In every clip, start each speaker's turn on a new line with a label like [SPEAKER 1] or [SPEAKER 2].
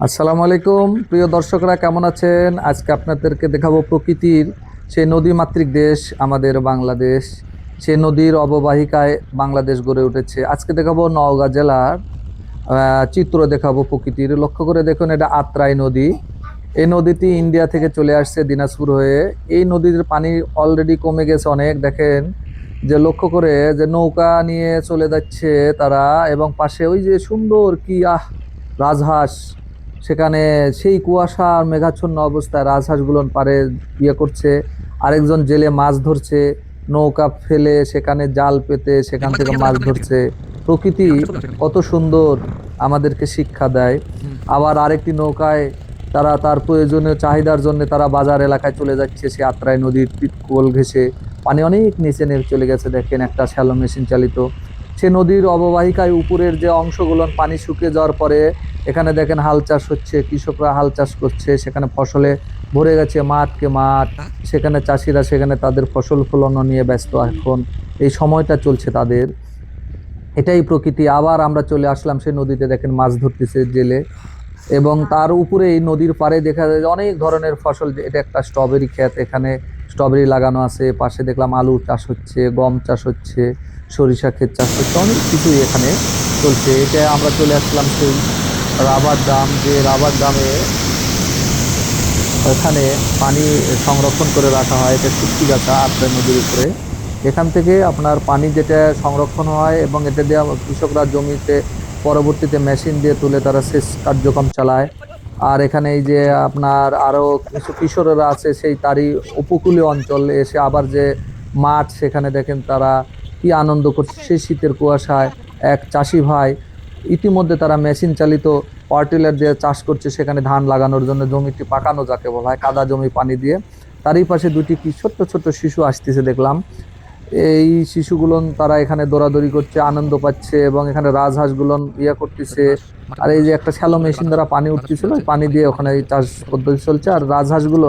[SPEAKER 1] আসসালামু আলাইকুম প্রিয় দর্শকরা, কেমন আছেন? আজকে আপনাদেরকে দেখাবো প্রকৃতির সেই নদীমাতৃক দেশ আমাদের বাংলাদেশ। সেই নদীর অববাহিকায় বাংলাদেশ গড়ে উঠেছে। আজকে দেখাবো নওগাঁ জেলার চিত্র দেখাবো প্রকৃতির। লক্ষ্য করে দেখুন, এটা আত্রাই নদী। এই নদীটি ইন্ডিয়া থেকে চলে আসছে দিনাজপুর হয়ে। এই নদীর পানি অলরেডি কমে গেছে অনেক। দেখেন যে লক্ষ্য করে যে নৌকা নিয়ে চলে যাচ্ছে তারা, এবং পাশে ওই যে সুন্দর কি রাজহাঁস, সেখানে সেই কুয়াশা আর মেঘাচ্ছন্ন অবস্থায় রাজহাঁসগুলো পারে করছে। আরেকজন জেলে মাছ ধরছে, নৌকা ফেলে সেখানে জাল পেতে সেখান থেকে মাছ ধরছে। প্রকৃতি কত সুন্দর আমাদেরকে শিক্ষা দেয়। আবার আরেকটি নৌকায় তারা তার প্রয়োজনীয় চাহিদার জন্য তারা বাজার এলাকায় চলে যাচ্ছে, সে আত্রাই নদীর কোল ঘেঁষে। পানি অনেক নিচে নেমে চলে গেছে, দেখেন একটা শ্যালো মেশিন চালিত। সে নদীর অববাহিকায় উপরের যে অংশগুলো পানি শুকিয়ে যাওয়ার পরে এখানে দেখেন হাল চাষ হচ্ছে, কৃষকরা হাল চাষ করছে, সেখানে ফসলে ভরে গেছে মাঠকে মাঠ। সেখানে চাষিরা সেখানে তাদের ফসল ফলানো নিয়ে ব্যস্ত এখন। এই সময়টা চলছে তাদের। এটাই প্রকৃতি। আবার আমরা চলে আসলাম সেই নদীতে, দেখেন মাছ ধরতেছে জেলে। এবং তার উপরে এই নদীর পাড়ে দেখা যায় যে অনেক ধরনের ফসল। এটা একটা স্ট্রবেরি ক্ষেত, এখানে স্ট্রবেরি লাগানো আছে। পাশে দেখলাম আলু চাষ হচ্ছে, গম চাষ হচ্ছে, সরিষা ক্ষেত চাষ হচ্ছে, অনেক কিছুই এখানে চলছে। এটা আমরা চলে আসলাম সেই রাবার ডাম, যে রাবার ডামে ওখানে পানি সংরক্ষণ করে রাখা হয়। এটা শুটকিগাছা আত্রাই নদীর উপরে। এখান থেকে আপনার পানি যেটা সংরক্ষণ হয় এবং এটা দিয়ে কৃষকরা জমিতে পরবর্তীতে মেশিন দিয়ে তুলে তারা সেচ কার্যক্রম চালায়। আর এখানে এই যে আপনার আরো কিছু কিশোরেরা আছে, সেই তারই উপকূলীয় অঞ্চল এসে আবার যে মাঠ, সেখানে দেখেন তারা কি আনন্দ করছে সেই শীতের কুয়াশায়। এক চাষি ভাই ইতিমধ্যে তারা মেশিন চালিত পাওয়ার টিলার দিয়ে চাষ করছে, সেখানে ধান লাগানোর জন্য জমিটি পাকানো যাকে বলা হয়, কাদা জমি পানি দিয়ে। তারই পাশে দুটি কি ছোট্ট ছোট্ট শিশু আসতেছে দেখলাম। এই শিশুগুলো তারা এখানে দৌড়াদৌড়ি করছে, আনন্দ পাচ্ছে, এবং এখানে রাজহাঁসগুলো করতেছে। আর এই যে একটা শ্যালো মেশিন দ্বারা পানি উঠতেছিল, ওই পানি দিয়ে ওখানে এই চাষ পদ্ধতি চলছে। আর রাজহাঁসগুলো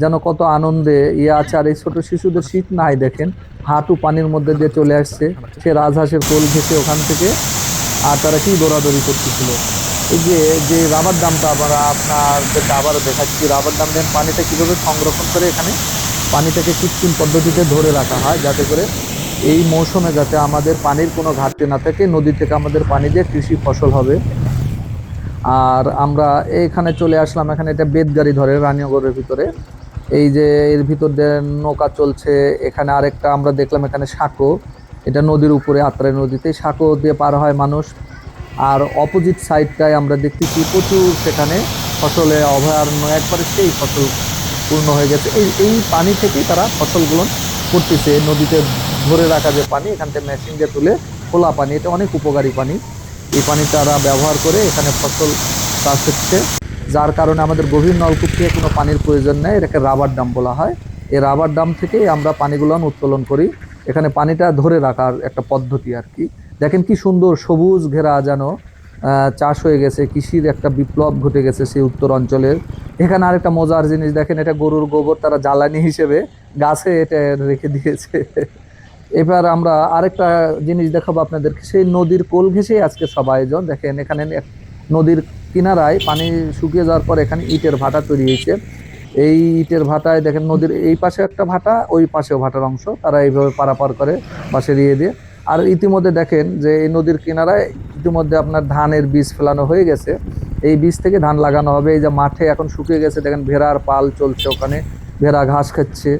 [SPEAKER 1] যেন কত আনন্দে আছে। আর এই ছোট শিশুদের শীত নাই, দেখেন হাঁটু পানির মধ্যে দিয়ে চলে আসছে সে রাজহাঁসের কোল ঘেঁষে ওখান থেকে। আর তারা কি দৌড়াদৌড়ি করতেছিল। এই যে যে রাবার ডামটা আমরা আপনাদেরকে আবারও দেখাচ্ছি, রাবার ডাম দেন পানিটা কিভাবে সংরক্ষণ করে এখানে পানিটাকে কৃত্রিম পদ্ধতিতে ধরে রাখা হয়, যাতে করে এই মৌসুমে যাতে আমাদের পানির কোনো ঘাটতি না থাকে। নদী থেকে আমাদের পানি দিয়ে কৃষি ফসল হবে। আর আমরা এখানে চলে আসলাম, এখানে এটা বেদগাড়ি ধরে রানীনগরের ভিতরে। এই যে এর ভিতর দিয়ে নৌকা চলছে। এখানে আরেকটা আমরা দেখলাম, এখানে সাঁকো, এটা নদীর উপরে আত্রাই নদীতে সাঁকো দিয়ে পার হয় মানুষ। আর অপোজিট সাইডটায় আমরা দেখতেছি প্রচুর সেখানে ফসলের অভয়ারণ্য, একবারে সেই ফসল পূর্ণ হয়ে গেছে। এই এই পানি থেকেই তারা ফসলগুলো করতেছে। নদীতে ধরে রাখা যে পানি, এখান থেকে মেশিন দিয়ে তুলে খোলা পানি, এটা অনেক উপকারী পানি। এই পানি তারা ব্যবহার করে এখানে ফসল চাষ হচ্ছে, যার কারণে আমাদের গভীর নলকূপ থেকে কোনো পানির প্রয়োজন নেই। এটাকে রাবার ডাম বলা হয়। এই রাবার ডাম থেকেই আমরা পানিগুলো উত্তোলন করি। এখানে পানিটা ধরে রাখার একটা পদ্ধতি আর কি। দেখেন কি সুন্দর সবুজ ঘেরা, যেন চাষ হয়ে গেছে, কৃষির একটা বিপ্লব ঘটে গেছে সেই উত্তর অঞ্চলের। এখানে আরেকটা মজার জিনিস দেখেন, এটা গরুর গোবর তারা জ্বালানি হিসেবে গাছে এটা রেখে দিয়েছে। এবার আমরা আরেকটা জিনিস দেখাবো আপনাদেরকে, সেই নদীর কোল ঘেঁষেই আজকে সব আয়োজন। দেখেন এখানে নদীর কিনারায় পানি শুকিয়ে যাওয়ার পর এখানে ইটের ভাটা তৈরি হয়েছে। এই ইটের ভাটায় দেখেন নদীর এই পাশে একটা ভাটা, ওই পাশেও ভাটার অংশ, তারা এইভাবে পারাপার করে বাঁশের দিয়ে। আর ইতিমধ্যে দেখেন যে এই নদীর কিনারায় ইতিমধ্যে আপনার ধানের বীজ ফেলানো হয়ে গেছে। এই বীজ থেকে ধান লাগানো হবে। এই যে মাঠে এখন শুকিয়ে গেছে, দেখেন ভেড়ার পাল চলছে ওখানে, ভেড়া ঘাস খাচ্ছে।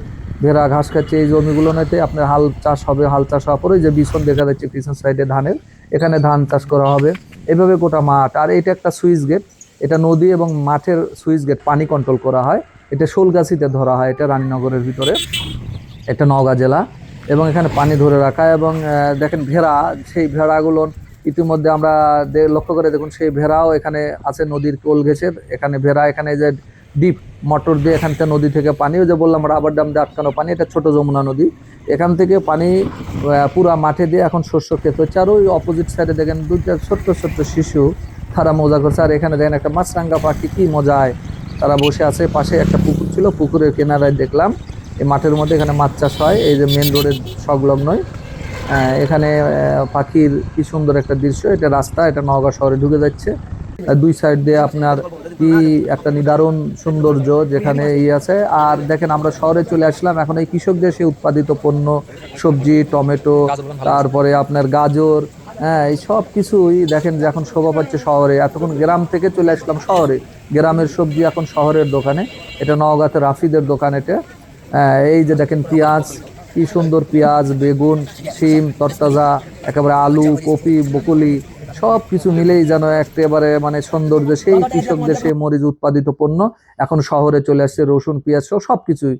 [SPEAKER 1] ভেড়া ঘাস খাচ্ছে এই জমিগুলোতে আপনার হাল চাষ হবে। হাল চাষ হওয়ার পরে যে বিছন দেখা যাচ্ছে পিছন সাইডে ধানের, এখানে ধান চাষ করা হবে। এভাবে গোটা মাঠ। আর এটা একটা সুইচ গেট, এটা নদী এবং মাঠের সুইচ গেট, পানি কন্ট্রোল করা হয়। এটা শোলগাছিতে ধরা হয়, এটা রানীনগরের ভিতরে, এটা নওগাঁ জেলা। এবং এখানে পানি ধরে রাখা। এবং দেখেন ভেড়া, সেই ভেড়াগুলো ইতিমধ্যে আমরা লক্ষ্য করে দেখুন, সেই ভেড়াও এখানে আছে নদীর কোল ঘেঁষে। এখানে ভেড়া, এখানে যে ডিপ মোটর দিয়ে এখান থেকে নদী থেকে পানি, ওই যে বললাম রাবার ডাম দিয়ে আটকানো পানি, এটা ছোট যমুনা নদী। এখান থেকে পানি পুরা মাঠে দিয়ে এখন শস্য ক্ষেত হচ্ছে। আর ওই অপোজিট সাইডে দেখেন দুইটা ছোট্ট ছোট্ট শিশু, তারা মজা করছে। আর এখানে দেখেন একটা মাছরাঙ্গা পাখি কি মজায় তারা বসে আছে। পাশে একটা পুকুর ছিল, পুকুরের কিনারায় দেখলাম এই মাঠের মধ্যে এখানে মাছ চাষ হয়, এই যে মেন রোডের সংলগ্নই। এখানে পাখির কি সুন্দর একটা দৃশ্য। এটা রাস্তা, এটা নওগাঁ শহরে ঢুকে যাচ্ছে। দুই সাইড দিয়ে আপনার কি একটা নিদারুণ সৌন্দর্য যেখানে আছে। আর দেখেন আমরা শহরে চলে আসলাম, এখন এই কৃষকদের সে উৎপাদিত পণ্য, সবজি, টমেটো, তারপরে আপনার গাজর, হ্যাঁ, এই সব কিছুই দেখেন যে এখন শোভা পাচ্ছে শহরে। এতক্ষণ গ্রাম থেকে চলে আসলাম শহরে, গ্রামের সবজি এখন শহরের দোকানে। এটা নওগাঁতে রাফিদের দোকান এটা। এই যে দেখেন পেঁয়াজ, কি সুন্দর পেঁয়াজ, বেগুন, শিম তরতাজা, একেবারে আলু, কপি, বকুলি, সব কিছু মিলেই যেন একেবারে মানে সৌন্দর্য। সেই কৃষকদের সেই মরিচ উৎপাদিত পণ্য এখন শহরে চলে আসছে, রসুন, পেঁয়াজ সহ সবকিছুই